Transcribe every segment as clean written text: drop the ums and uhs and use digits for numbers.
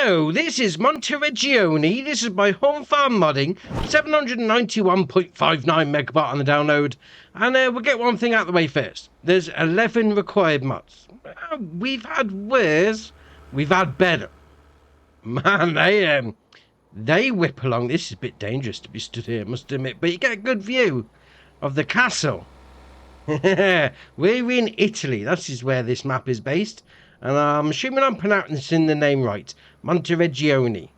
Hello, this is Monteriggioni. This is my HornFarmerModding, 791.59 megabyte on the download. And we'll get one thing out of the way first. There's 11 required mods. We've had worse, we've had better. Man, they whip along. This is a bit dangerous to be stood here, I must admit, but you get a good view of the castle. We're in Italy. That is where this map is based. And I'm assuming I'm pronouncing the name right. Monteriggioni.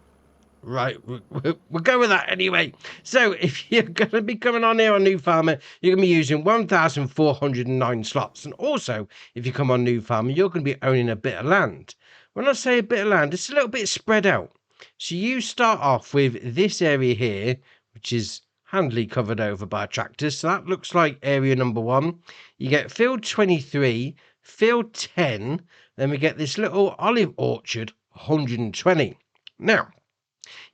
Right, we'll go with that anyway. So, if you're going to be coming on here on New Farmer, you're going to be using 1,409 slots. And also, if you come on New Farmer, you're going to be owning a bit of land. When I say a bit of land, it's a little bit spread out. So, you start off with this area here, which is handily covered over by tractors. So, that looks like area number 1. You get field 23, field 10. Then we get this little olive orchard, 120. Now,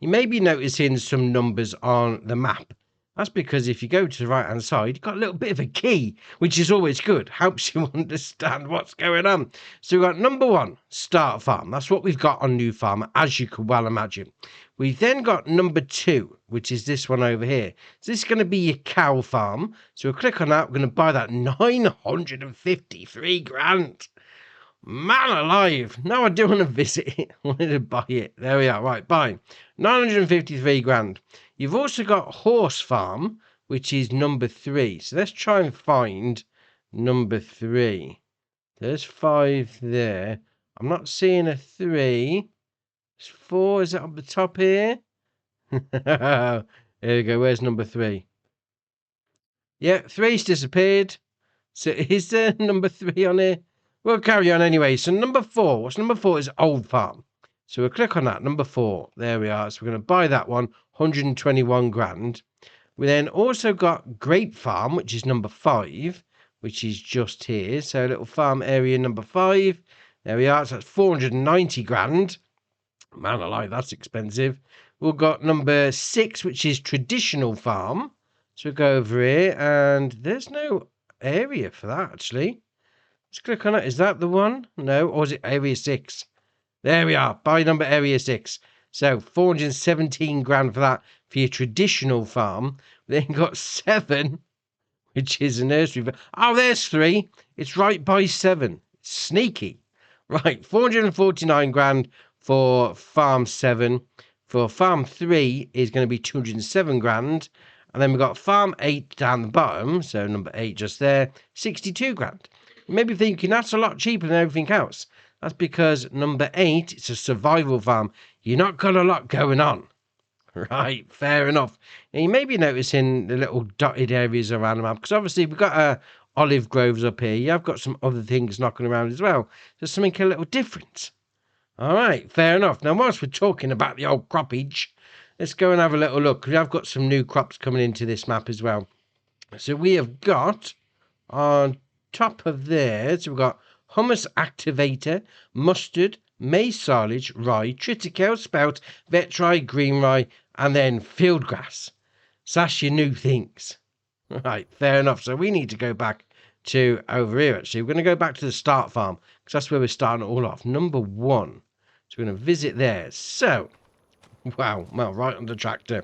you may be noticing some numbers on the map. That's because if you go to the right-hand side, you've got a little bit of a key, which is always good. Helps you understand what's going on. So we've got number 1, start farm. That's what we've got on New Farmer, as you can well imagine. We've then got number 2, which is this one over here. So this is going to be your cow farm. So we'll click on that. We're going to buy that 953 grand. Man alive. Now I do want to visit it. I wanted to buy it. There we are. Right, buy. 953 grand. You've also got horse farm, which is number 3. So let's try and find number 3. There's 5 there. I'm not seeing a 3. There's 4. Is it up the top here? There we go. Where's number 3? Yeah, 3's disappeared. So is there number 3 on here? We'll carry on anyway. So number 4. What's number 4 is old farm. So we'll click on that. Number 4. There we are. So we're going to buy that one. 121 grand. We then also got grape farm, which is number 5, which is just here. So little farm area number 5. There we are. So that's 490 grand. Man alive, that's expensive. We've got number 6, which is traditional farm. So we'll go over here and there's no area for that actually. Let's click on it. Is that the one? No. Or is it area 6? There we are. Buy number area 6. So 417 grand for that for your traditional farm. We then got 7, which is a nursery. Oh, there's 3. It's right by 7. It's sneaky. Right. 449 grand for farm 7. For farm 3 is going to be 207 grand. And then we've got farm 8 down the bottom. So number 8 just there. 62 grand. You may be thinking that's a lot cheaper than everything else. That's because number 8, it's a survival farm. You're not got a lot going on. Right, fair enough. And you may be noticing the little dotted areas around the map. Because obviously we've got olive groves up here. Yeah, I've got some other things knocking around as well. There's something a little different. All right, fair enough. Now, whilst we're talking about the old croppage, let's go and have a little look. We have got some new crops coming into this map as well. So we have got on top of there, so we've got hummus activator, mustard, maize silage, rye, triticale, spout, vet rye, green rye, and then field grass. So that's your new things. Right, fair enough. So we need to go back to over here actually. We're going to go back to the start farm because that's where we're starting it all off. Number 1. So we're going to visit there. So, wow, well, right on the tractor.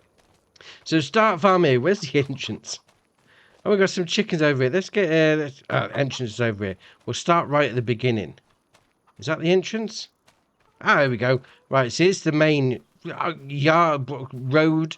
So start farm here. Where's the entrance? Oh, we've got some chickens over here. Let's get entrance over here. We'll start right at the beginning. Is that the entrance? Ah, there we go. Right, so it's the main yard, road,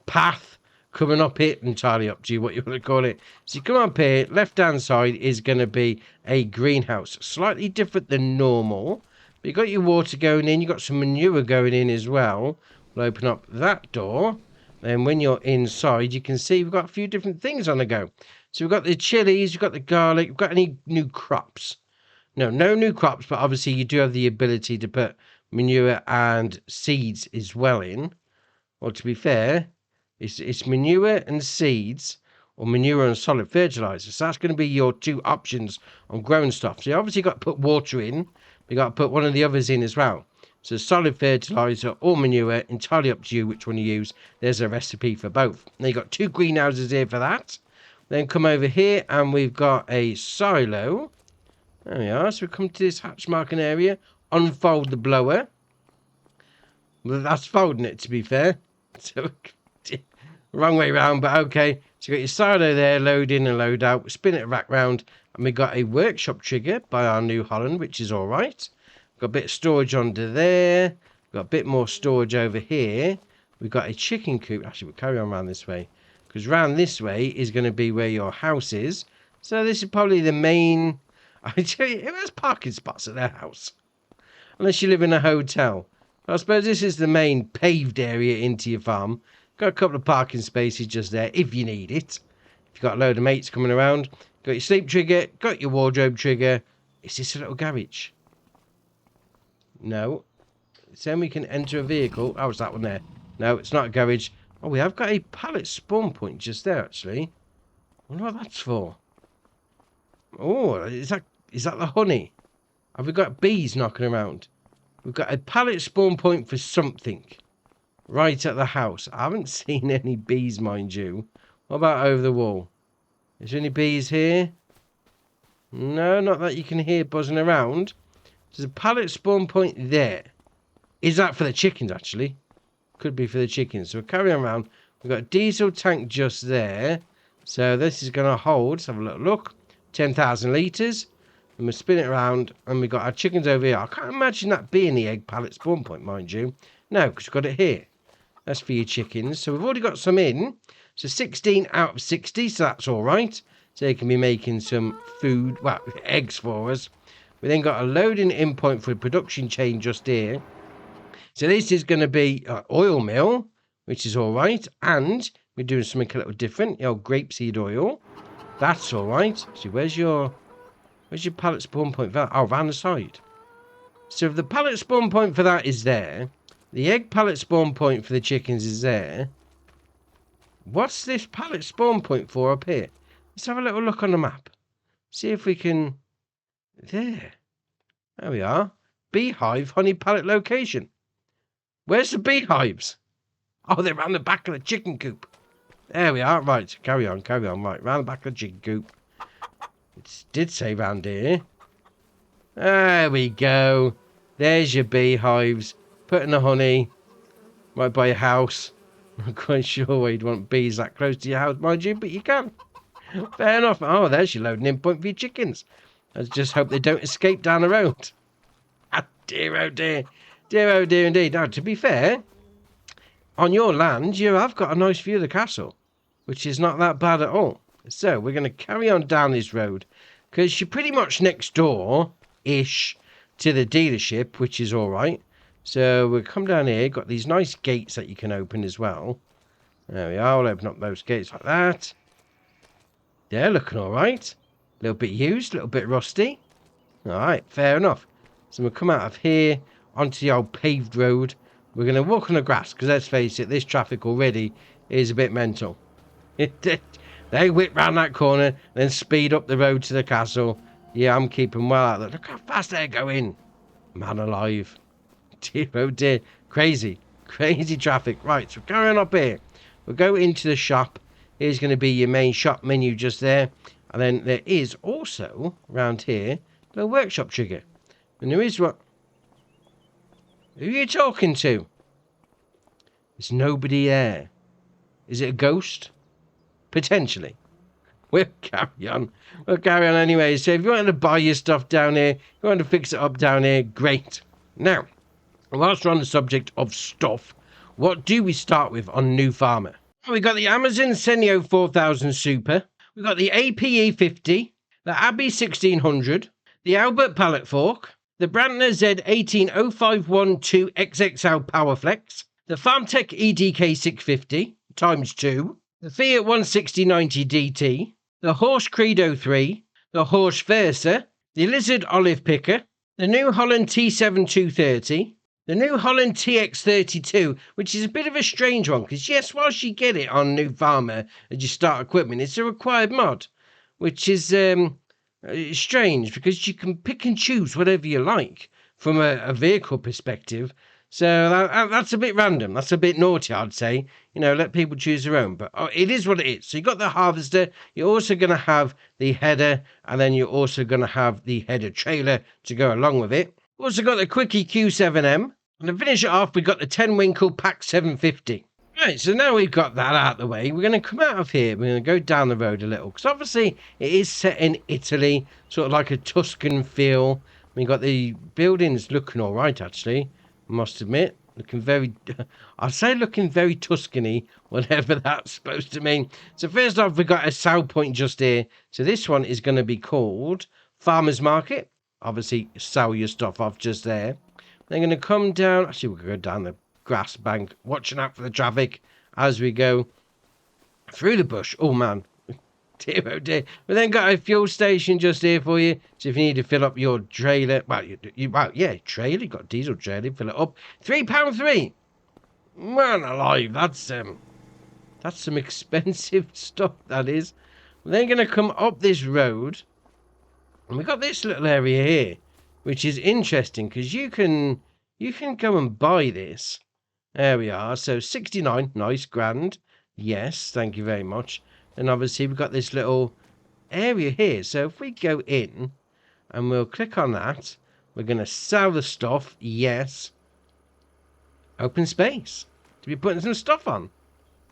path coming up here. Entirely up to you what you want to call it. So you come up here, left-hand side is going to be a greenhouse. Slightly different than normal. But you've got your water going in. You've got some manure going in as well. We'll open up that door. And when you're inside, you can see we've got a few different things on the go. So we've got the chilies, we've got the garlic, we've got any new crops. No new crops, but obviously you do have the ability to put manure and seeds as well in. Well, to be fair, it's manure and seeds, or manure and solid fertilizer. So that's going to be your 2 options on growing stuff. So you obviously got to put water in, but you got to put one of the others in as well. So solid fertilizer or manure, entirely up to you which one you use. There's a recipe for both. Now you've got 2 greenhouses here for that. Then come over here and we've got a silo. There we are. So we come to this hatch marking area. Unfold the blower. That's folding it, to be fair. So, wrong way round, but okay. So you got your silo there, load in and load out, spin it back round, and we got a workshop trigger by our new Holland, which is all right. Got a bit of storage under there. Got a bit more storage over here. We've got a chicken coop. Actually, we'll carry on around this way, because round this way is going to be where your house is. So this is probably the main. I tell you, who has parking spots at their house? Unless you live in a hotel. I suppose this is the main paved area into your farm. Got a couple of parking spaces just there if you need it. If you've got a load of mates coming around. Got your sleep trigger. Got your wardrobe trigger. Is this a little garage? No. It's saying we can enter a vehicle. Oh, it's that one there. No, it's not a garage. Oh, we have got a pallet spawn point just there, actually. I wonder what that's for. Oh, is that the honey? Have we got bees knocking around? We've got a pallet spawn point for something. Right at the house. I haven't seen any bees, mind you. What about over the wall? Is there any bees here? No, not that you can hear buzzing around. There's a pallet spawn point there. Is that for the chickens, actually? Could be for the chickens. So we'll carry on around. We've got a diesel tank just there. So this is going to hold, let's have a little look, 10,000 litres. And we'll spin it around, and we've got our chickens over here. I can't imagine that being the egg pallet spawn point, mind you. No, because we've got it here. That's for your chickens. So we've already got some in. So 16 out of 60, so that's all right. So they can be making some food, well, eggs for us. We then got a loading in point for a production chain just here. So this is going to be an oil mill, which is all right. And we're doing something a little different. The old grapeseed oil. That's all right. See, where's your pallet spawn point for that? Oh, around the side. So if the pallet spawn point for that is there, the egg pallet spawn point for the chickens is there. What's this pallet spawn point for up here? Let's have a little look on the map. See if we can... There we are. Beehive honey pallet location. Where's the beehives? Oh, they're around the back of the chicken coop. There we are. Right, carry on. Right, round the back of the chicken coop. It did say round here. There we go. There's your beehives. Putting the honey right by your house. I'm not quite sure why you'd want bees that close to your house, mind you, but you can. Fair enough. Oh, there's your loading in point for your chickens. I just hope they don't escape down the road. Ah, dear, oh dear. Dear, oh dear indeed. Now, to be fair, on your land, you have got a nice view of the castle, which is not that bad at all. So, we're going to carry on down this road, because you're pretty much next door-ish to the dealership, which is all right. So, we'll come down here. Got these nice gates that you can open as well. There we are. We'll open up those gates like that. They're looking all right. A little bit used, a little bit rusty. All right, fair enough. So, we'll come out of here onto the old paved road. We're going to walk on the grass, because let's face it, this traffic already is a bit mental. They whip round that corner, then speed up the road to the castle. Yeah, I'm keeping well out there. Look how fast they're going. Man alive. Dear, oh dear. Crazy traffic. Right, so carry on up here. We'll go into the shop. Here's going to be your main shop menu just there. And then there is also, around here, a workshop trigger. And there is what... Who are you talking to? There's nobody there. Is it a ghost? Potentially. We'll carry on. Anyway. So if you want to buy your stuff down here, you want to fix it up down here, great. Now, whilst we're on the subject of stuff, what do we start with on New Farmer? We got the Amazon Senio 4000 Super. We've got the APE 50, the Abbey 1600, the Albert Pallet Fork, the Brantner Z18051 XXL Powerflex, the Farmtech EDK 650 ×2, the Fiat 16090 DT, the Horsch Credo 3, the Horsch Versa, the Lizard Olive Picker, the New Holland T7 230, the New Holland TX32, which is a bit of a strange one, because yes, whilst you get it on New Farmer as you start equipment, it's a required mod, which is strange, because you can pick and choose whatever you like from a vehicle perspective. So that's a bit random. That's a bit naughty, I'd say. You know, let people choose their own. But it is what it is. So you've got the harvester. You're also going to have the header. And then you're also going to have the header trailer to go along with it. Also got the Quickie Q7M. And to finish it off, we got the 10 Winkle Pack 750. Right, so now we've got that out of the way, we're going to come out of here, we're going to go down the road a little, because obviously it is set in Italy, sort of like a Tuscan feel. We got the buildings looking all right, actually, I must admit. Looking very, I'd say looking very Tuscany, whatever that's supposed to mean. So first off, we've got a sell point just here. So this one is going to be called Farmer's Market. Obviously, sell your stuff off just there. They're going to come down, actually we're going to go down the grass bank, watching out for the traffic as we go through the bush. Oh man, dear oh dear. We then got a fuel station just here for you, so if you need to fill up your trailer, well, trailer, you got diesel trailer, fill it up. £3.3. Man alive, that's some expensive stuff, that is. We're then going to come up this road, and we got this little area here, which is interesting because you can go and buy this. There we are. So 69, nice, grand. Yes, thank you very much. And obviously we've got this little area here. So if we go in and we'll click on that, we're going to sell the stuff. Yes. Open space to be putting some stuff on.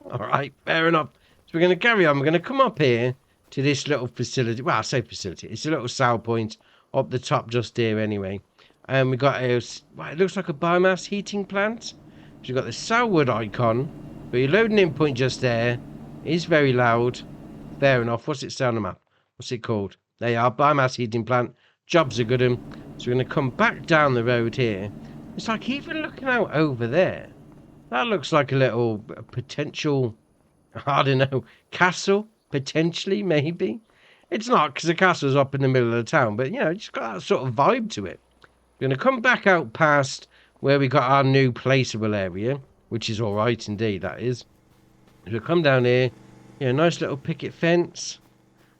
All right, fair enough. So we're going to carry on. We're going to come up here to this little facility. Well, I say facility. It's a little sell point up the top just here anyway. And we got a, well, it looks like a biomass heating plant. So you've got the sourwood icon, but your loading in point just there is very loud. Fair enough. What's it say on the map? What's it called? There you are, biomass heating plant. Jobs are good. So we're going to come back down the road here. It's like even looking out over there. That looks like a little potential, I don't know, castle, potentially, maybe. It's not, because the castle's up in the middle of the town, but, you know, it's got that sort of vibe to it. We're going to come back out past where we got our new placeable area, which is all right indeed, that is. We'll come down here, yeah, nice little picket fence.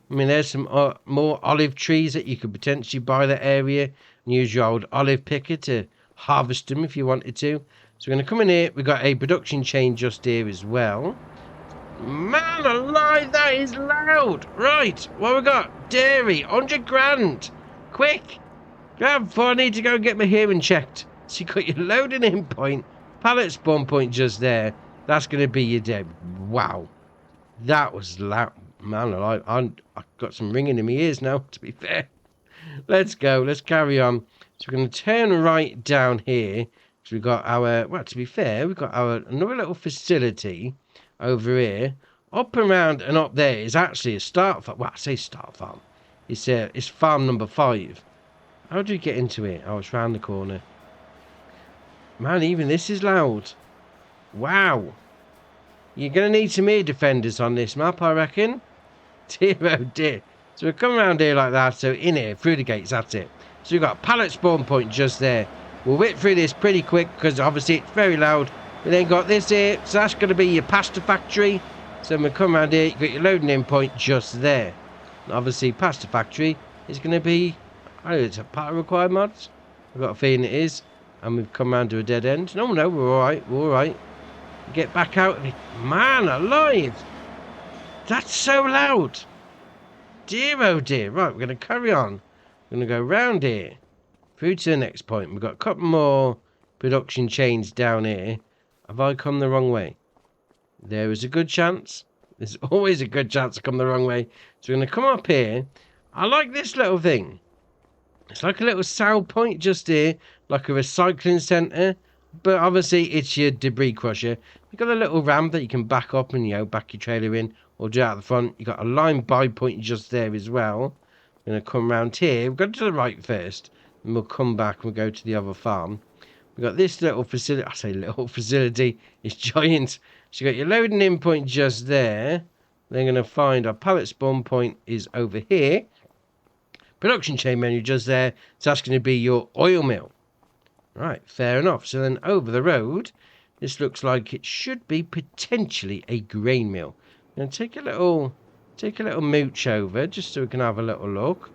I mean, there's some more olive trees that you could potentially buy that area and use your old olive picker to harvest them if you wanted to. So we're going to come in here. We've got a production chain just here as well. Man alive, that is loud. Right, what we got? Dairy, 100 grand. Quick. Grab before I need to go and get my hearing checked. So you got your loading in point, pallet spawn point just there. That's going to be your day. Wow. That was loud. Man alive, I've got some ringing in my ears now, to be fair. Let's go, let's carry on. So we're going to turn right down here. So we've got our, well, to be fair, we've got our another little facility over here. Up around and up there is actually a start farm. Well, I say start farm. It's farm number 5. How do you get into it? Oh, it's round the corner. Man, even this is loud. Wow. You're going to need some ear defenders on this map, I reckon. Dear oh dear. So we'll come around here like that. So in here, through the gates, that's it. So we've got a pallet spawn point just there. We'll whip through this pretty quick because obviously it's very loud. We then got this here. So that's going to be your pasta factory. So we'll come around here. You've got your loading in point just there. And obviously, pasta factory is going to be, I don't know, it's a part of required mods. I've got a feeling it is. And we've come round to a dead end. No, we're alright. We're alright. Get back out. Man alive. That's so loud. Dear oh dear. Right, we're going to carry on. We're going to go round here. Through to the next point. We've got a couple more production chains down here. Have I come the wrong way? There is a good chance. There's always a good chance to come the wrong way. So we're going to come up here. I like this little thing. It's like a little sell point just here. Like a recycling centre. But obviously it's your debris crusher. You've got a little ramp that you can back up and, you know, back your trailer in. Or do out the front. You've got a line buy point just there as well. We're going to come round here. We'll go to the right first. And we'll come back and we'll go to the other farm. We've got this little facility. I say little facility. It's giant. So you've got your loading in point just there. Then going to find our pallet spawn point is over here. Production chain menu just there. So that's going to be your oil mill. Right, fair enough. So then over the road, this looks like it should be potentially a grain mill. I'm going to take a little mooch over just so we can have a little look.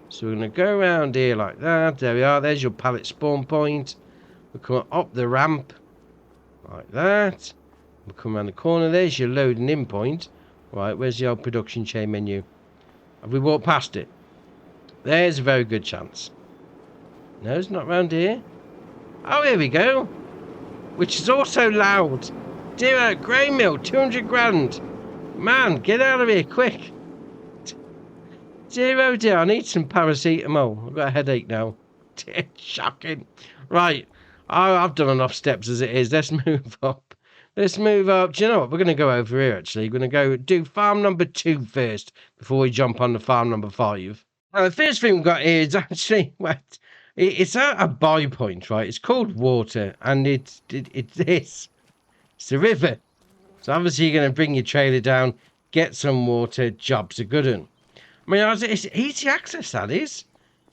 So we're going to go around here like that. There we are. There's your pallet spawn point. We'll come up the ramp like that. We'll come around the corner. There's your loading in point. Right, where's the old production chain menu? Have we walked past it? There's a very good chance. No, it's not round here. Oh, here we go. which is also loud. Dear, grain mill, 200 grand. Man, get out of here quick. Dear, oh dear, I need some paracetamol. I've got a headache now. Dear, shocking. Right, I've done enough steps as it is. Let's move up. Let's move up. Do you know what? We're going to go over here, actually. We're going to go do farm number 2 first before we jump on to farm number 5. Now, the first thing we've got here is actually, it's at a buy point, right? It's called water, and it's this. It's the river. So obviously you're going to bring your trailer down, get some water, job's a good one. I mean, it's easy access, that is.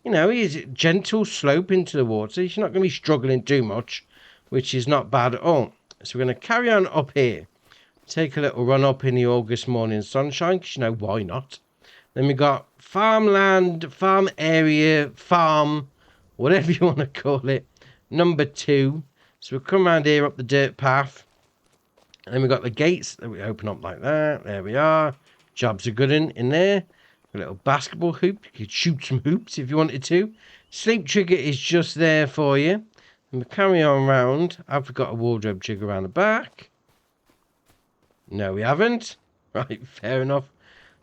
You know, it's a gentle slope into the water. You're not going to be struggling too much, which is not bad at all. So we're going to carry on up here. Take a little run up in the August morning sunshine, because you know, why not? Then we got farmland, farm area, farm, whatever you want to call it, number 2. So we'll come around here up the dirt path. And then we've got the gates that we open up like that. There we are. Jobs are good in there. A little basketball hoop. You could shoot some hoops if you wanted to. Sleep trigger is just there for you. And we'll carry on round. Have we got a wardrobe trigger around the back? No, we haven't. Right, fair enough.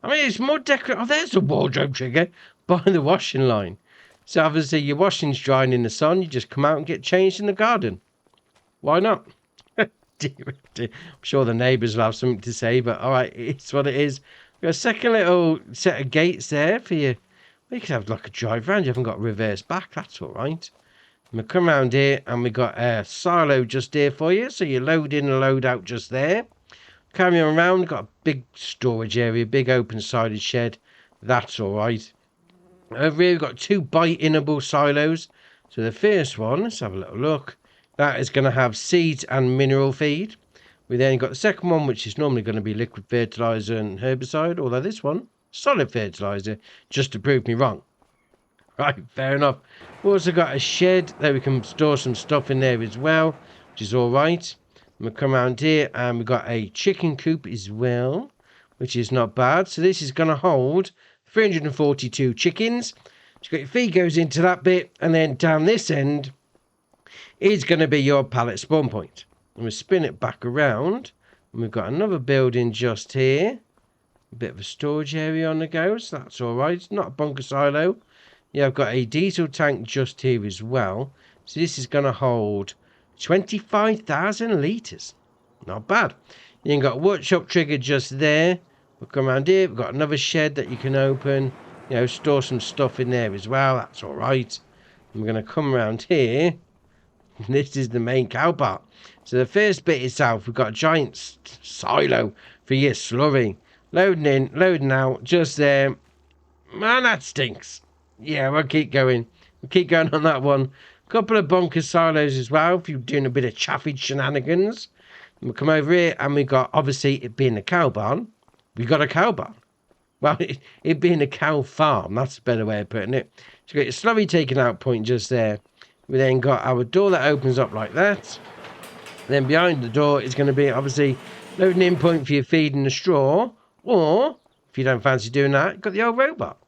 I mean, it's more decorative. Oh, there's a wardrobe trigger by the washing line. So obviously your washing's drying in the sun. You just come out and get changed in the garden. Why not? I'm sure the neighbours will have something to say, but all right, it's what it is. We've got a second little set of gates there for you. Well, you could have like a drive round. You haven't got reverse back. That's all right. And we come around here and we got a silo just here for you. So you load in and load out just there. Carry on around. We've got a big storage area, big open-sided shed. That's all right. Over here we've got 2 bite-inable silos. So the first one, let's have a little look. That is going to have seeds and mineral feed. We then got the second one, which is normally going to be liquid fertilizer and herbicide, although this one, solid fertilizer, just to prove me wrong. Right, fair enough. We've also got a shed that we can store some stuff in there as well, which is all right. And we'll come around here and we've got a chicken coop as well, which is not bad. So this is going to hold 342 chickens. So you've got your feed goes into that bit, and then down this end is going to be your pallet spawn point. And we'll spin it back around. And we've got another building just here. A bit of a storage area on the go, so that's all right. It's not a bunker silo. Yeah, I've got a diesel tank just here as well. So this is going to hold 25,000 litres. Not bad. You've got a workshop trigger just there. We'll come around here. We've got another shed that you can open. You know, store some stuff in there as well. That's all right. And we're going to come around here. This is the main cow part. So the first bit itself, we've got a giant silo for your slurry. Loading in, loading out, just there. Man, that stinks. Yeah, we'll keep going. We'll keep going on that one. Couple of bunker silos as well, if you're doing a bit of chaffage shenanigans. And we'll come over here, and we've got, obviously, it being a cow barn, we've got a cow barn. Well, it being a cow farm, that's a better way of putting it. So you've got your slurry taking out point just there. We then got our door that opens up like that. Then behind the door is going to be obviously loading in point for your feed and the straw. Or, if you don't fancy doing that, you've got the old robot.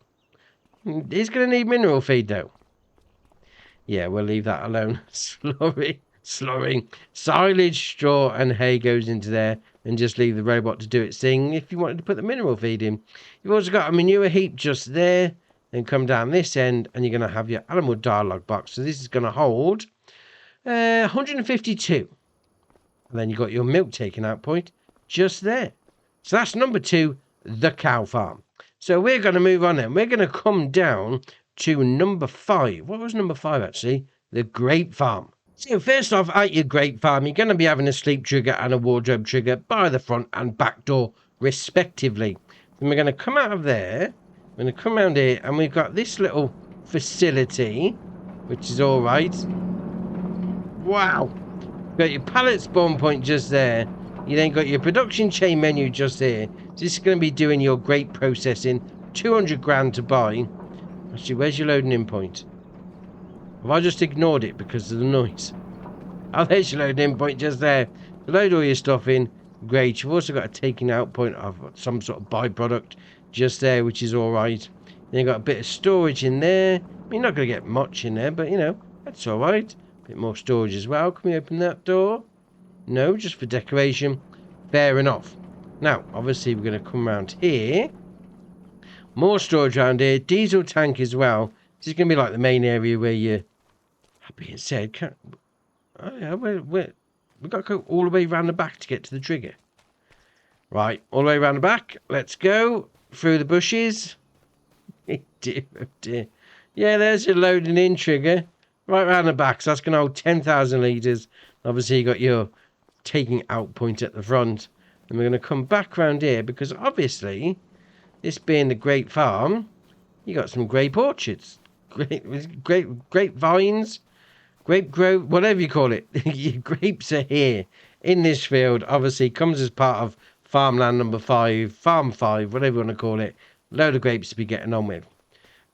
He's going to need mineral feed though. Yeah, we'll leave that alone. Slurry. Silage, straw and hay goes into there. And just leave the robot to do its thing if you wanted to put the mineral feed in. You've also got a manure heap just there. Then come down this end and you're going to have your animal dialogue box. So this is going to hold 152. And then you've got your milk taking out point just there. So that's number 2, the cow farm. So we're going to move on then. We're going to come down to number 5. What was number 5 actually? The grape farm. So first off, at your grape farm, you're going to be having a sleep trigger and a wardrobe trigger by the front and back door, respectively. Then we're going to come out of there. We're going to come around here, and we've got this little facility, which is all right. Wow. You've got your pallet spawn point just there. You then got your production chain menu just here. So this is going to be doing your grape processing. 200 grand to buy. Actually, where's your loading in point? Have I just ignored it because of the noise? Oh, there's your loading in point just there. Load all your stuff in. Great. You've also got a taking out point of some sort of byproduct just there, which is all right. Then you've got a bit of storage in there. I mean, you're not going to get much in there, but, you know, that's all right. A bit more storage as well. Can we open that door? No, just for decoration. Fair enough. Now, obviously, we're going to come around here. More storage around here. Diesel tank as well. This is going to be like the main area where you... That being said, oh yeah, we've got to go all the way around the back to get to the trigger. Right, all the way around the back. Let's go through the bushes. Oh dear, oh dear. Yeah, there's your loading in trigger. Right around the back. So that's going to hold 10,000 litres. Obviously, you got your taking out point at the front. And we're going to come back around here because obviously, this being the grape farm, you got some grape orchards. Grape vines, grape grove, whatever you call it. Your grapes are here in this field. Obviously, comes as part of farmland number 5, farm 5, whatever you want to call it. Load of grapes to be getting on with.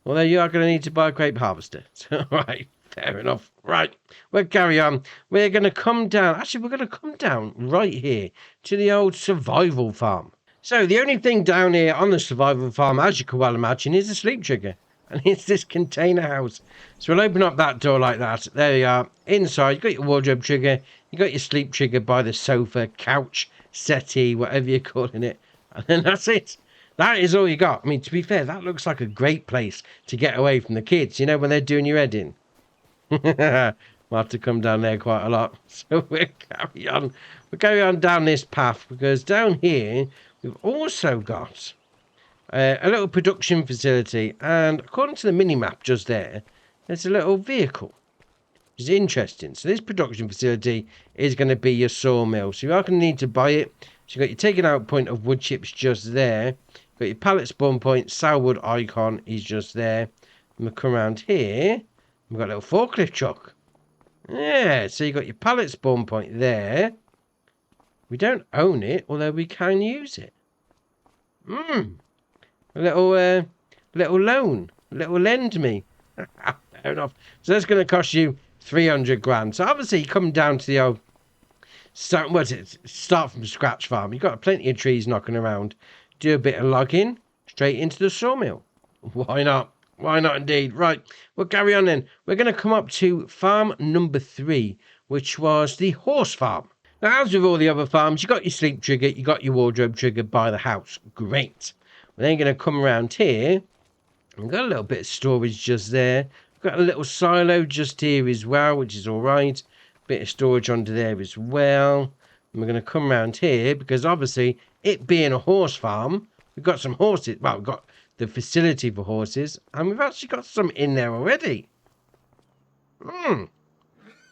Well, there you are going to need to buy a grape harvester. Right, fair enough. Right, we'll carry on. We're going to come down. Actually, we're going to come down right here to the old survival farm. So the only thing down here on the survival farm, as you can well imagine, is a sleep trigger. And it's this container house. So we'll open up that door like that. There you are. Inside, you've got your wardrobe trigger. You've got your sleep trigger by the sofa, couch, settee, whatever you're calling it. And then that's it. That is all you got. I mean, to be fair, that looks like a great place to get away from the kids, you know, when they're doing your head in. We'll have to come down there quite a lot. So we'll carry on. We'll carry on down this path because down here, we've also got a little production facility. And according to the mini-map just there, there's a little vehicle, which is interesting. So this production facility is going to be your sawmill. So you are going to need to buy it. So you've got your taking out point of wood chips just there. Got your pallet spawn point, sourwood icon is just there. And we'll come around here. We've got a little forklift truck. Yeah, so you've got your pallet spawn point there. We don't own it, although we can use it. A little loan. A little lend me. Fair enough. So that's going to cost you 300 grand. So obviously you come down to the old start from scratch farm. You've got plenty of trees knocking around. Do a bit of logging straight into the sawmill. Why not? Why not indeed? Right, we'll carry on then. We're going to come up to farm number 3, which was the horse farm. Now, as with all the other farms, you got your sleep trigger, you got your wardrobe trigger by the house. Great. We're then going to come around here. We've got a little bit of storage just there. We've got a little silo just here as well, which is all right. Bit of storage under there as well. And we're going to come around here because obviously it being a horse farm, we've got some horses. Well, we've got the facility for horses, and we've actually got some in there already. The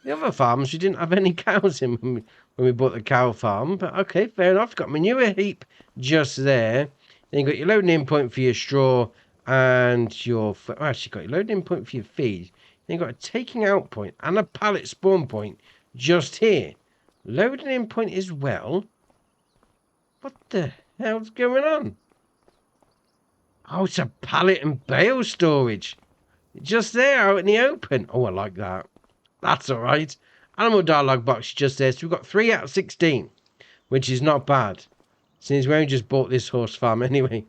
other farms, we didn't have any cows in when we bought the cow farm, but okay, fair enough. Got manure heap just there. Then you've got your loading in point for your straw and your... actually, got your loading in point for your feed. Then you've got a taking out point and a pallet spawn point just here. Loading in point as well. What the hell's going on? Oh, it's a pallet and bale storage. Just there out in the open. Oh, I like that. That's all right. Animal dialogue box just there. So we've got 3 out of 16, which is not bad, since we only just bought this horse farm anyway.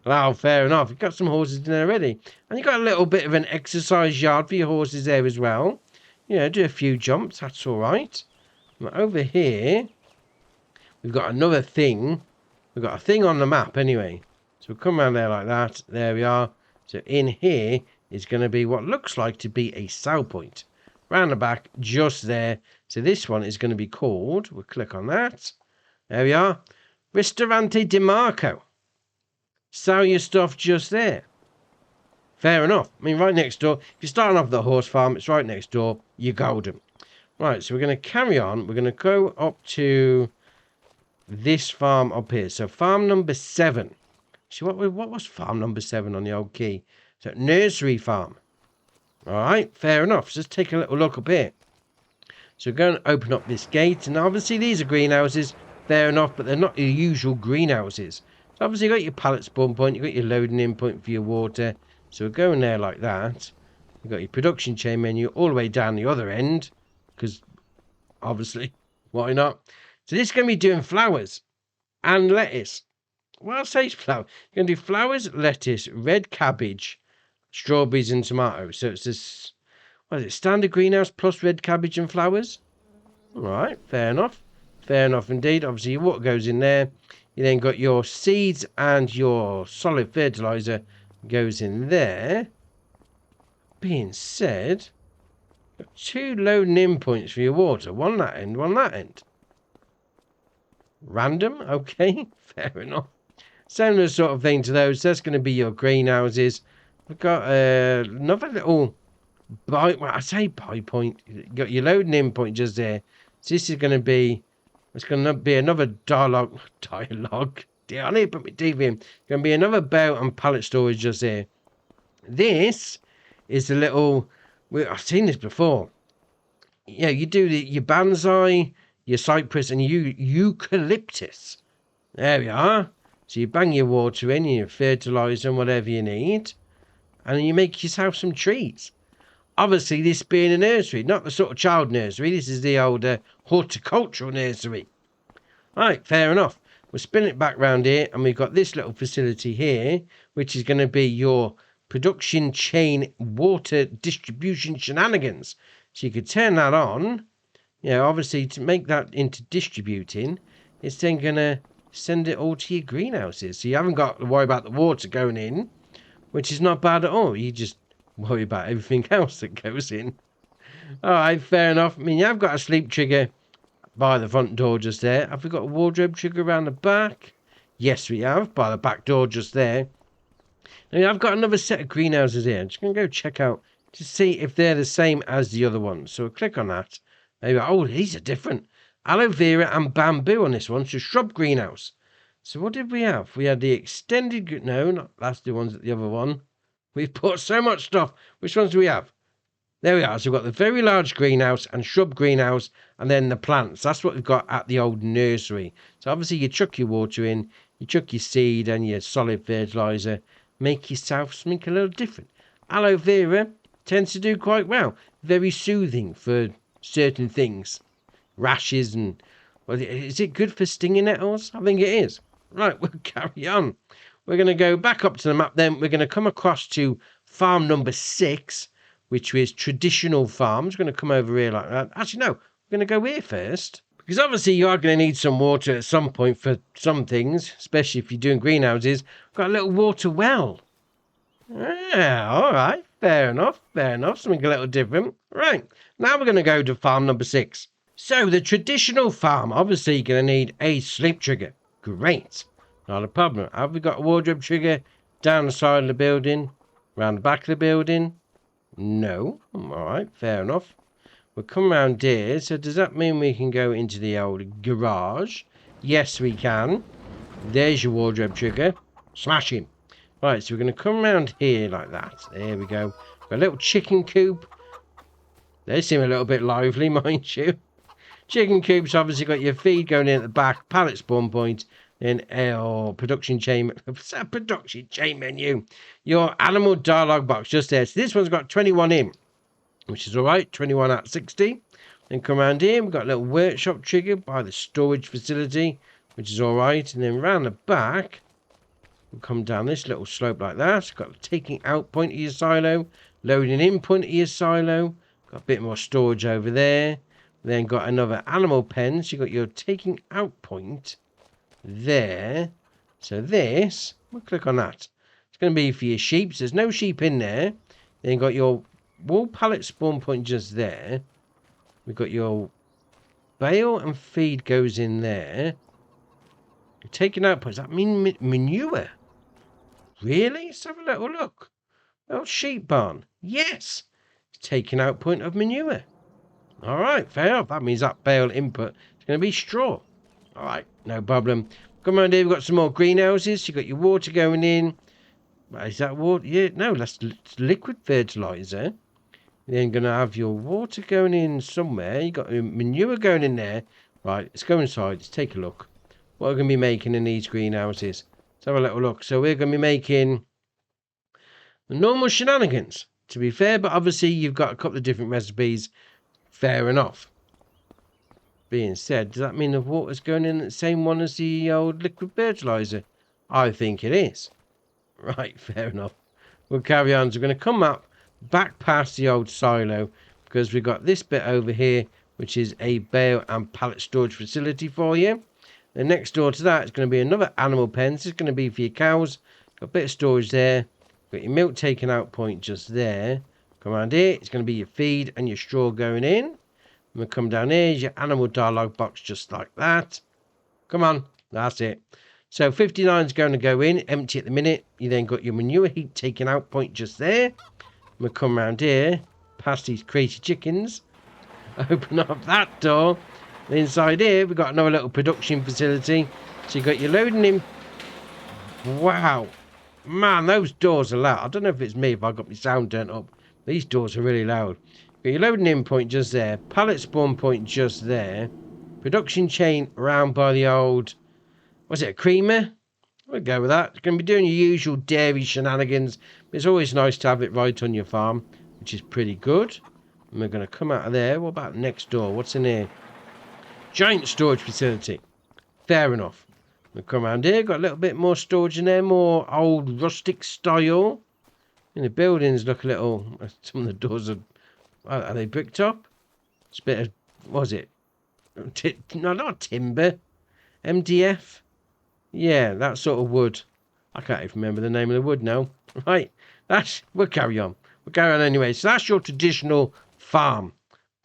Wow, fair enough. You've got some horses in there already. And you've got a little bit of an exercise yard for your horses there as well. You know, do a few jumps. That's all right. But over here, we've got another thing. We've got a thing on the map anyway. So we'll come around there like that. There we are. So in here is going to be what looks like to be a sow point. Round the back, just there. So this one is going to be called, we'll click on that. There we are. Ristorante Di Marco. Sell your stuff just there. Fair enough. I mean, right next door. If you're starting off the horse farm, it's right next door. You're golden. Right, so we're going to carry on. We're going to go up to this farm up here. So farm number 7. See, what was farm number 7 on the old key? So nursery farm. All right, fair enough. So let's take a little look up here. So we're going to open up this gate. And obviously these are greenhouses. Fair enough, but they're not your usual greenhouses. So obviously you've got your pallet spawn point. You've got your loading in point for your water. So we're going there like that. You've got your production chain menu all the way down the other end. Because obviously, why not? So this is going to be doing flowers and lettuce. Well, I'll say flower. You're going to do flowers, lettuce, red cabbage, strawberries and tomatoes. So it's this, what is it, standard greenhouse plus red cabbage and flowers? Right, fair enough. Fair enough indeed. Obviously, your water goes in there. You then got your seeds and your solid fertilizer goes in there. Being said, got 2 loading in points for your water. One that end, one that end. Random, okay, fair enough. Similar sort of thing to those. That's going to be your greenhouses. We've got another little buy. Well, I say buy point. You got your loading in point just there. So this is going to be. It's going to be another dialogue. Dear, I need to put my TV in. Going to be another bale and pallet storage just there. This is a little. I've seen this before. Yeah, you do your bonsai, your cypress, and your eucalyptus. There we are. So you bang your water in, your fertilizer and whatever you need, and you make yourself some trees. Obviously, this being a nursery, not the sort of child nursery. This is the old horticultural nursery. Right, fair enough. We'll spin it back round here, and we've got this little facility here, which is going to be your production chain water distribution shenanigans. So you could turn that on. You know, obviously, to make that into distributing, it's then going to send it all to your greenhouses. So you haven't got to worry about the water going in, which is not bad at all. You just worry about everything else that goes in. All right, fair enough. I mean, you have got a sleep trigger by the front door just there. Have we got a wardrobe trigger around the back? Yes, we have, by the back door just there. Now, I've got another set of greenhouses here. I'm just going to go check out to see if they're the same as the other ones. So we'll click on that. Maybe, oh, these are different. Aloe vera and bamboo on this one. So shrub greenhouse. So what did we have? We had the extended... No, not that's the ones at the other one. We've put so much stuff. Which ones do we have? There we are. So we've got the very large greenhouse and shrub greenhouse and then the plants. That's what we've got at the old nursery. So obviously you chuck your water in, you chuck your seed and your solid fertilizer. Make yourself something a little different. Aloe vera tends to do quite well. Very soothing for certain things. Rashes and... Well, is it good for stinging nettles? I think it is. Right, we'll carry on. We're going to go back up to the map then. We're going to come across to farm number 6, which is traditional farms. We're going to come over here like that. Actually, no. We're going to go here first. Because obviously you are going to need some water at some point for some things, especially if you're doing greenhouses. We've got a little water well. Yeah, all right. Fair enough. Fair enough. Something a little different. Right. Now we're going to go to farm number 6. So the traditional farm, obviously you're going to need a sleep trigger. Great. Not a problem. Have we got a wardrobe trigger down the side of the building? Around the back of the building? No. All right. Fair enough. We'll come around here. So does that mean we can go into the old garage? Yes, we can. There's your wardrobe trigger. Smash him. Right, so we're going to come around here like that. There we go. Got a little chicken coop. They seem a little bit lively, mind you. Chicken coops, obviously got your feed going in at the back. Pallet spawn point. Then production chain. Production chain menu. Your animal dialogue box just there. So this one's got 21 in, which is all right. 21 out of 60. Then come around here. We've got a little workshop trigger by the storage facility, which is all right. And then round the back, we'll come down this little slope like that. Got the taking out point of your silo, loading in point of your silo. Got a bit more storage over there. Then got another animal pen. So you got your taking out point there. So this, we'll click on that. It's going to be for your sheep. So there's no sheep in there. Then got your wall pallet spawn point just there. We've got your bale and feed goes in there. You're taking out points. Does that mean manure? Really? Let's have a little look. Oh, sheep barn. Yes. It's taking out point of manure. All right, fair enough. That means that bale input is going to be straw. All right, no problem. Come on, here. We've got some more greenhouses. You've got your water going in. Is that water? Yeah, no, that's liquid fertilizer. Then going to have your water going in somewhere. You've got manure going in there. Right, let's go inside. Let's take a look. What we're going to be making in these greenhouses. Let's have a little look. So we're going to be making the normal shenanigans, to be fair. But obviously, you've got a couple of different recipes. Fair enough. Being said, does that mean the water's going in the same one as the old liquid fertilizer? I think it is. Right, fair enough. We'll carry on. So we're going to come up back past the old silo because we've got this bit over here which is a bale and pallet storage facility for you. Then next door to that is going to be another animal pen. This is going to be for your cows. Got a bit of storage there. Got your milk taking out point just there. Come around here. It's going to be your feed and your straw going in. I'm going to come down here. Your animal dialogue box just like that. Come on. That's it. So 59 is going to go in. Empty at the minute. You then got your manure heap taking out point just there. I'm going to come around here. Past these crazy chickens. Open up that door. Inside here, we've got another little production facility. So you've got your loading in. Wow. Man, those doors are loud. I don't know if it's me, if I got my sound turned up. These doors are really loud. Got your loading in point just there. Pallet spawn point just there. Production chain around by the old... Was it a creamer? We'll go with that. You're going to be doing your usual dairy shenanigans. But it's always nice to have it right on your farm, which is pretty good. And we're going to come out of there. What about next door? What's in here? Giant storage facility. Fair enough. We'll come around here. Got a little bit more storage in there. More old rustic style. And the buildings look a little... Some of the doors are they bricked up? It's a bit of... What was it? No, not timber. MDF? Yeah, that sort of wood. I can't even remember the name of the wood now. Right. We'll carry on. We'll carry on anyway. So that's your traditional farm.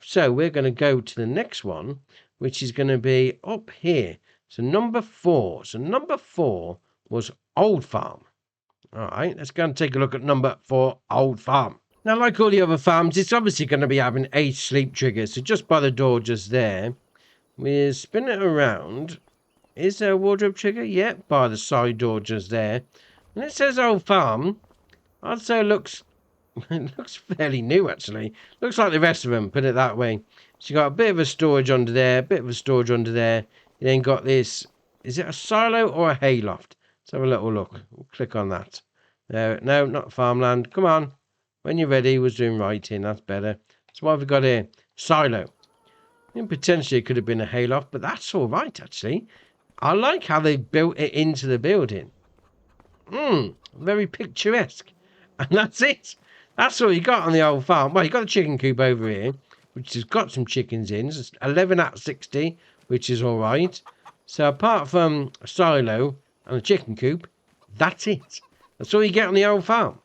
So we're going to go to the next one, which is going to be up here. So number 4. So number 4 was Old Farm. All right, let's go and take a look at number 4, Old Farm. Now, like all the other farms, it's obviously going to be having 8 sleep triggers. So just by the door just there, we spin it around. Is there a wardrobe trigger? Yeah, by the side door just there. And it says Old Farm. I'd say it looks fairly new, actually. Looks like the rest of them, put it that way. So you got a bit of a storage under there, a bit of a storage under there. You then got this, is it a silo or a hayloft? Let's have a little look. We'll click on that. No, not farmland. Come on. When you're ready, we'll zoom right in. That's better. So what have we got here? Silo. And potentially it could have been a hayloft, but that's all right, actually. I like how they built it into the building. Very picturesque. And that's it. That's all you got on the old farm. Well, you got a chicken coop over here, which has got some chickens in. It's 11 out of 60, which is all right. So apart from a silo and a chicken coop, that's it. That's all you get on the old farm.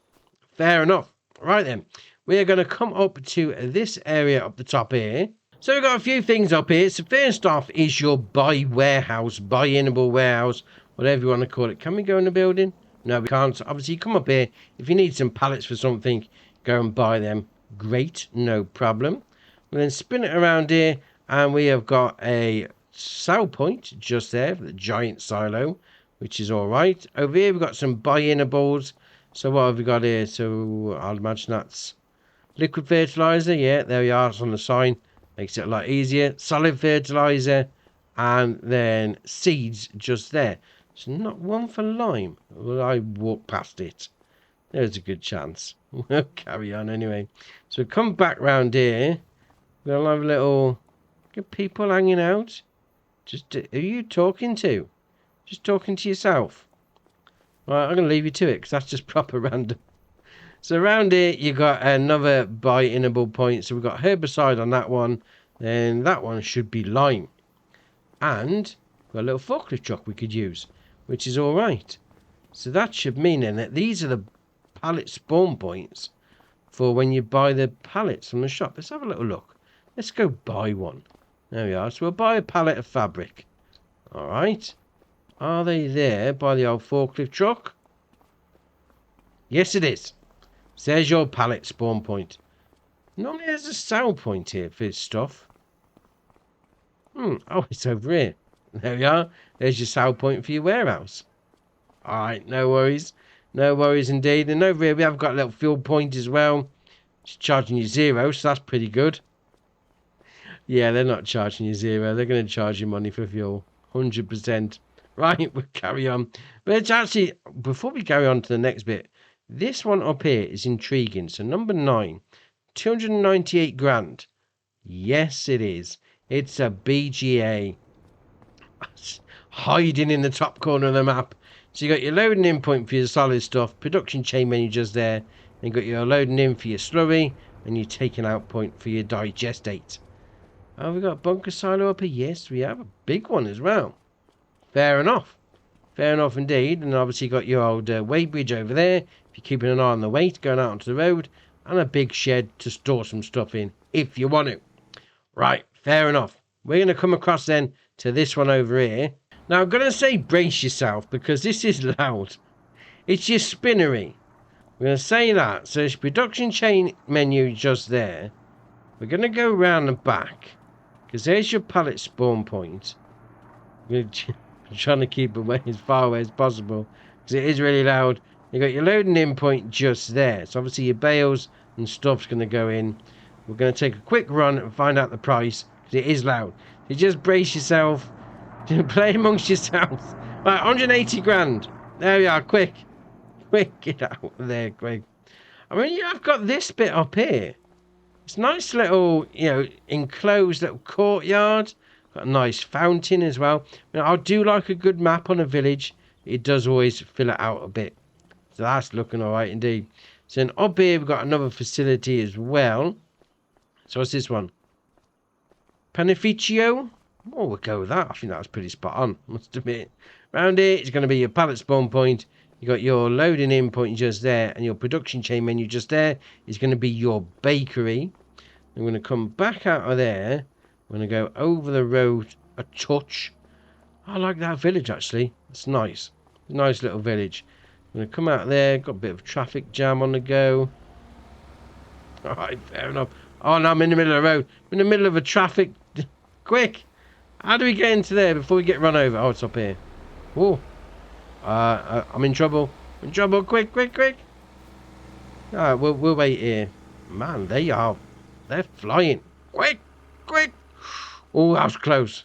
Fair enough. Right then, we're going to come up to this area up the top here. So we've got a few things up here. So first off is your buy-inable warehouse, whatever you want to call it. Can we go in the building? No, we can't. So obviously, you come up here. If you need some pallets for something, go and buy them. Great, no problem. We'll then spin it around here, and we have got a sell point just there for the giant silo, which is all right. Over here, we've got some buy-inables. So what have we got here? So I'll imagine that's liquid fertilizer. Yeah, there we are. It's on the sign. Makes it a lot easier. Solid fertilizer, and then seeds just there. So not one for lime. Will I walk past it? There's a good chance. We'll carry on anyway. So come back round here. We'll have a little... Good people hanging out. Just who are you talking to? Just talking to yourself. Right, I'm going to leave you to it because that's just proper random. So around here you got another buy-inable point. So we've got herbicide on that one. Then that one should be lime. And we've got a little forklift truck we could use, which is all right. So that should mean then that these are the pallet spawn points for when you buy the pallets from the shop. Let's have a little look. Let's go buy one. There we are. So we'll buy a pallet of fabric. All right. Are they there by the old forklift truck? Yes, it is. So there's your pallet spawn point. Normally there's a sell point here for this stuff. Oh, it's over here. There we are. There's your sell point for your warehouse. Alright, no worries. No worries indeed. And over here we have got a little fuel point as well. It's charging you 0, so that's pretty good. Yeah, they're not charging you 0. They're going to charge you money for fuel. 100%. Right, we'll carry on. But it's actually, before we carry on to the next bit, this one up here is intriguing. So number 9, 298 grand. Yes, it is. It's a BGA. Hiding in the top corner of the map. So you got your loading in point for your solid stuff, production chain menu just there. Then you got your loading in for your slurry, and your taking out point for your digestate. Oh, we got a bunker silo up here. Yes, we have a big one as well. Fair enough. Fair enough indeed. And obviously got your old weighbridge over there. If you're keeping an eye on the weight going out onto the road. And a big shed to store some stuff in if you want to. Right, fair enough. We're going to come across then to this one over here. Now I'm going to say brace yourself because this is loud. It's your spinnery. We're going to say that. So it's production chain menu just there. We're going to go round the back. Because there's your pallet spawn point. We're trying to keep away as far away as possible. Because it is really loud. You got your loading in point just there. So obviously your bales and stuff's going to go in. We're going to take a quick run and find out the price. Because it is loud. So just brace yourself. Play amongst yourselves. Right, 180 grand. There we are. Quick. Quick. Get out of there, quick. I mean, you have got this bit up here. It's a nice little, enclosed little courtyard. Got a nice fountain as well. I do like a good map on a village. It does always fill it out a bit. So that's looking alright indeed. So then up here we've got another facility as well. So what's this one? Panificio? Oh, we'll go with that. I think that was pretty spot on, must admit. Round here it's going to be your pallet spawn point. You got your loading in point just there. And your production chain menu just there is going to be your bakery. I'm going to come back out of there. I'm going to go over the road a touch. I like that village actually. It's nice. Nice little village. I'm going to come out there. Got a bit of traffic jam on the go. Alright, fair enough. Oh no, I'm in the middle of the road. I'm in the middle of a traffic. Quick! How do we get into there before we get run over? Oh, it's up here. Oh. I'm in trouble. I'm in trouble. Quick, quick, quick. Alright, we'll wait here. Man, they are. They're flying. Quick, quick. Oh, that was close.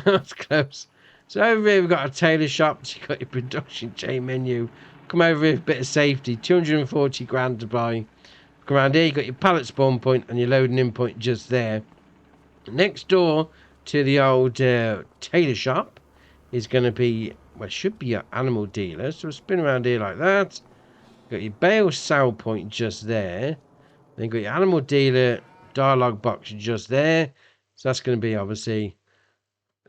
That's close. So over here we've got a tailor shop. So you've got your production chain menu. Come over here for a bit of safety. 240 grand to buy. Come around here, you've got your pallet spawn point and your loading in point just there. Next door to the old tailor shop is going to be, well, it should be your animal dealer. So we'll spin around here like that. Got your bale sell point just there. Then got your animal dealer dialogue box just there. So that's going to be obviously,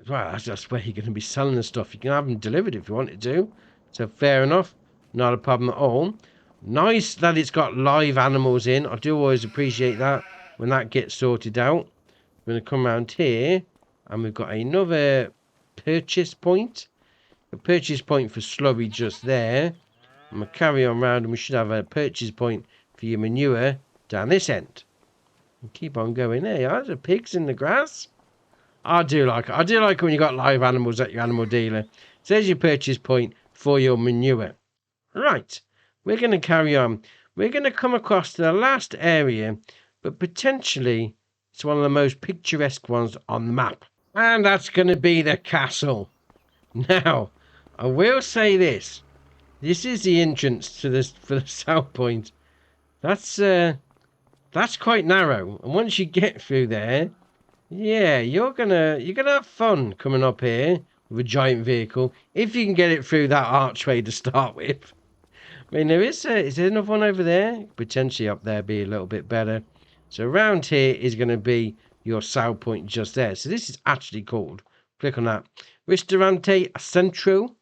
well, that's where you're going to be selling the stuff. You can have them delivered if you wanted to. So fair enough. Not a problem at all. Nice that it's got live animals in. I do always appreciate that when that gets sorted out. We're going to come around here. And we've got another purchase point. A purchase point for slurry just there. I'm going to carry on round and we should have a purchase point for your manure down this end. And keep on going there. Are there pigs in the grass? I do like it. I do like it when you got live animals at your animal dealer. So there's your purchase point for your manure. Right. We're going to carry on. We're going to come across to the last area, but potentially it's one of the most picturesque ones on the map. And that's going to be the castle. Now, I will say this. This is the entrance to this for the south point. That's quite narrow. And once you get through there, yeah, you're gonna have fun coming up here with a giant vehicle if you can get it through that archway to start with. I mean, is there another one over there? Potentially up there be a little bit better. So around here is going to be your south point just there. So this is actually called, click on that, Ristorante Centro.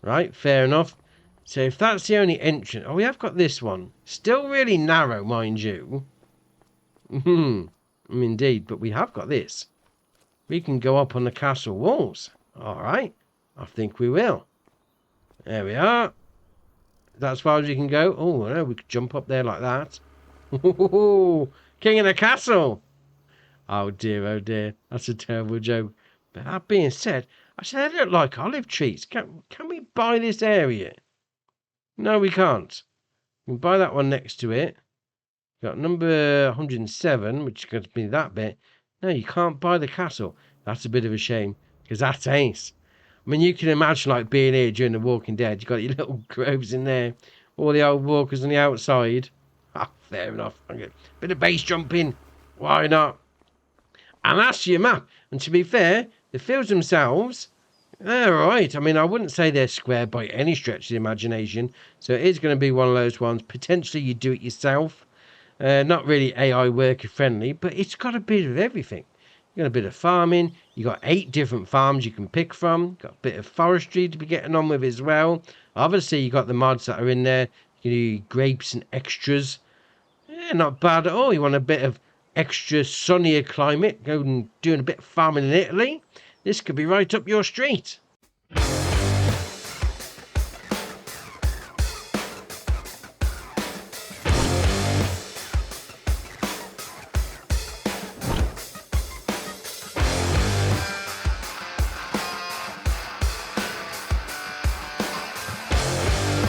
Right, fair enough. So if that's the only entrance, oh, we have got this one. Still really narrow, mind you. Indeed, but we have got this. We can go up on the castle walls. All right, I think we will. There we are. That's as far as we can go. Oh, no, we could jump up there like that. King of the castle. Oh dear, that's a terrible joke. But that being said, I said they look like olive trees. Can we buy this area? No, we can't. We can buy that one next to it. Got number 107, which is going to be that bit. No, you can't buy the castle. That's a bit of a shame, because that's ace. I mean, you can imagine like being here during The Walking Dead. You've got your little groves in there. All the old walkers on the outside. Ah, fair enough. Okay. Bit of base jumping. Why not? And that's your map. And to be fair, the fields themselves, they're alright. I mean, I wouldn't say they're square by any stretch of the imagination. So it is going to be one of those ones. Potentially you do it yourself. Not really AI worker friendly, but it's got a bit of everything. You got a bit of farming. You got 8 different farms you can pick from. Got a bit of forestry to be getting on with as well. Obviously, you got the mods that are in there. You can do grapes and extras. Yeah, not bad at all. You want a bit of extra sunnier climate, go and doing a bit of farming in Italy. This could be right up your street.